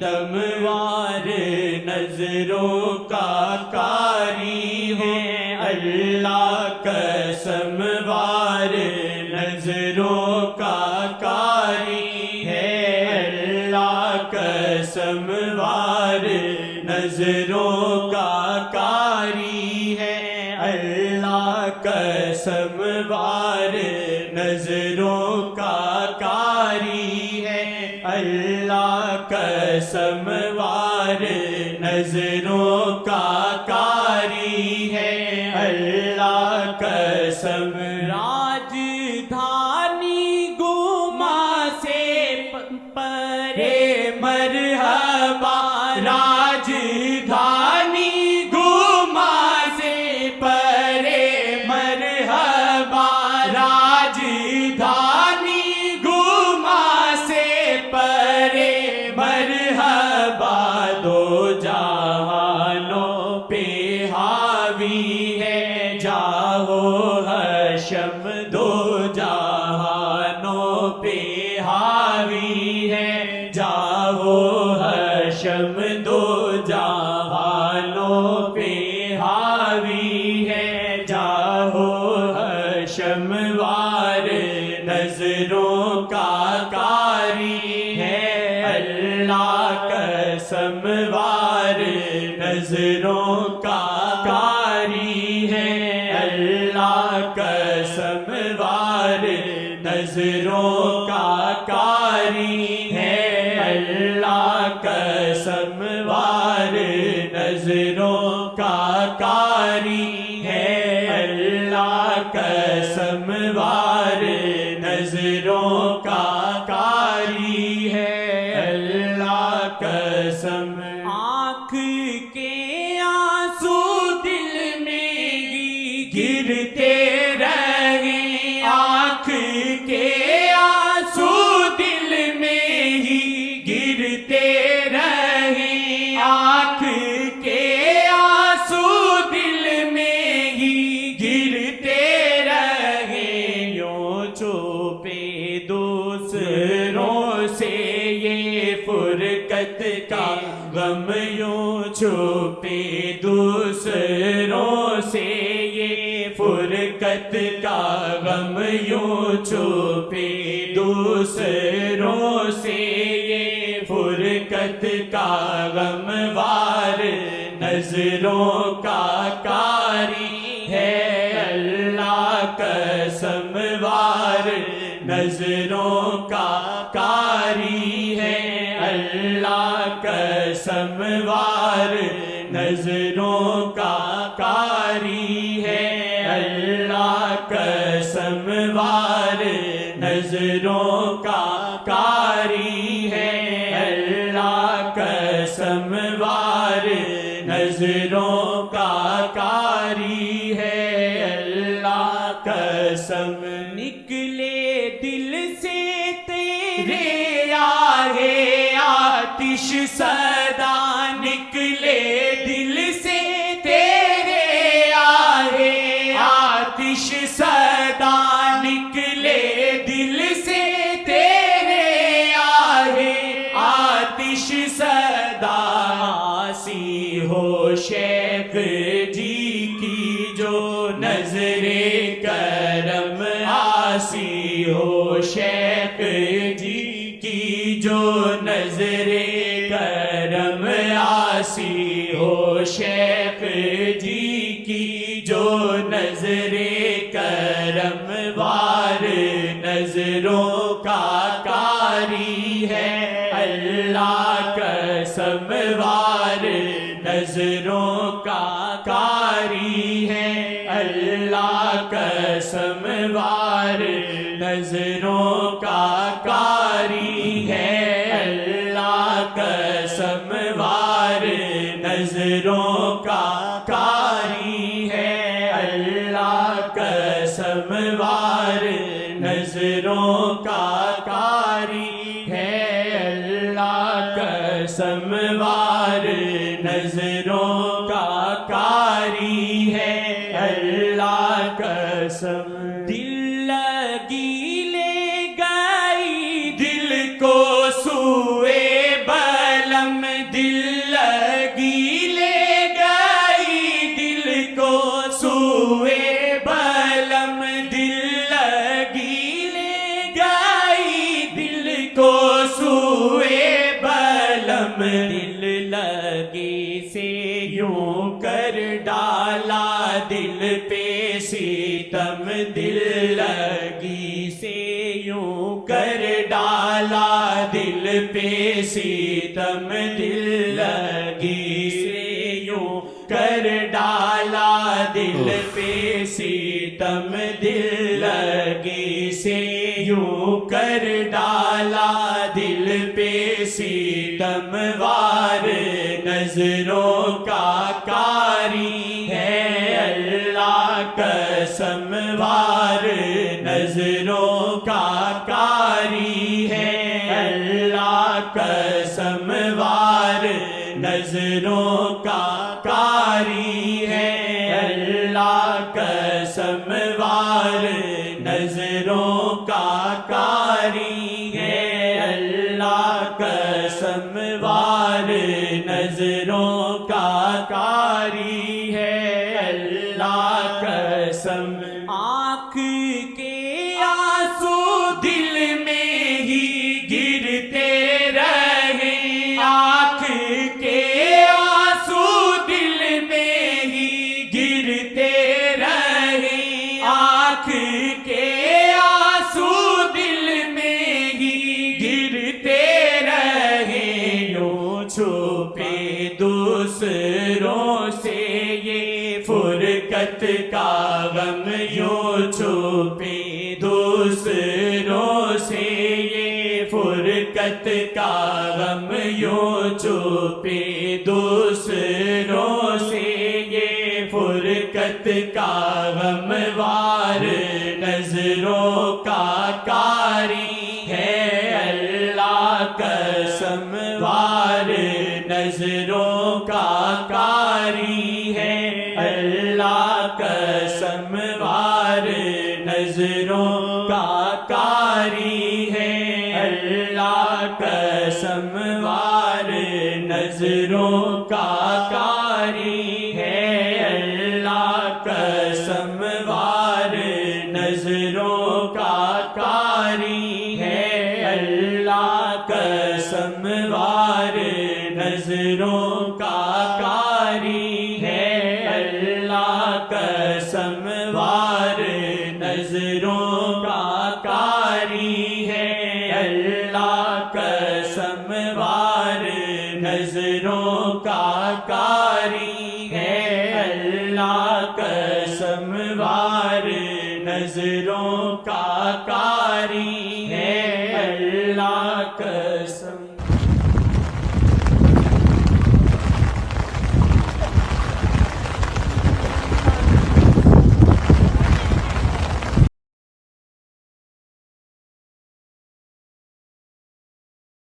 ستموار نظروں کا قاری ہے اللہ قسموار نظروں کا قاری ہے اللہ قسموار نظروں کا قاری ہے اللہ قسموار نظروں کا قاری ہے اللہ قسموار نظروں کا قاری ہے اللہ قسم راجدھانی گما سے پرے مرحبا راجدھانی گما سے پرے مرحبا راجدھانی گما سے پرے مرحبا دو جہانوں پہ حاوی ہے جاہو حشم دو جہانوں پہ حاوی ہے جاہو حشم دو جہانوں پہ حاوی ہے جاہو حشم وار نظروں کا قاری ہے اللہ قسموار نظروں کا قاری ہے اللہ قسموار نظروں کا قاری ہے اللہ قسموار نظروں کا قاری ہے اللہ قسموار نظروں کا قاری ہے اللہ قسم آنکھ کے آنسو دل میں گرتے رہے آنکھ کے آنسو دل میں ہی گرتے رہے آنکھ کے آنسو دل میں ہی گرتے رہے یوں چھپے دوسروں سے یہ فرقت کا غم یوں چھپے دوسروں سے یہ فرقت کا غم یوں چھپے دوسروں سے یہ فرقت کا غم وار نظروں کا قاری ہے اللہ قسموار نظروں کا قاری ہے اللہ قسموار نظروں کا قاری ہے اللہ قسموار نظروں کا قاری ہے اللہ قسموار نظروں کا قاری ہے اللہ قسم نکلے دل سے تیرے آہے آتش صدا نکلے دل سے تیرے آہے آتش صدا نکلے دل سے تیرے آہے آتش صدا آسی ہو شیخ جی کی جو نظر کرم آسی ہو شیخ جی کی جو نظر کرم آسی ہو شیخ جی کی جو نظر کرم وار نظروں کا قاری ہے اللہ قسموار نظروں کا قاری ہے اللہ قسموار نظروں کا قاری ہے اللہ قسموار نظروں کا قاری ہے اللہ قسموار نظروں کا قاری ہے اللہ قسموار نظروں کا قاری ہے اللہ قسم دل لگی لے گئی دل کو سوئے بلم دل لگی لے گئی دل کو سوئے بلم، دل لگی لے گئی دل کو سوئے بلم، دل لگی سے یوں کر ڈالا دل پہ ستم، دل لگی سے یوں کر ڈالا دل پہ ستم، دل لگی سے یوں کر ڈالا دل پہ ستم، دل لگی سے یوں کر ڈالا دل پہ ستم، وار نظروں کا کاری ہے اللہ قسم، وار نظروں کا کاری ہے اللہ قسم، وار نظروں کا کاری ہے اللہ قسم، وار نظروں کا کاری ہے اللہ قسم، وار نظروں کا کاری ہے اللہ قسم، آنکھ کے آنسو دل میں ہی گرتے رہے، آنکھ کے آنسو دل میں ہی گرتے رہے، آنکھ کے آنسو دل میں ہی گرتے رہے، یوں چھپے دوسروں سے یہ فرقت کا غم، یوں چھپے دوسروں سے یہ فرقت کا غم، یوں چھپے دوسروں سے یہ فرقت کا غم، وار نظروں کا کاری ہے اللہ قسم، وار نظروں کا کاری ہے اللہ قسم، وار نظروں کا کاری ہے اللہ قسم، وار نظروں کا کاری ہے اللہ قسم، وار نظروں کا کاری ہے اللہ قسم، وار نظروں کا کاری ہے اللہ قسم، وار نظروں کا کاری ہے اللہ قسم، وار نظروں کا کاری ہے اللہ قسم، وار نظروں کا کاری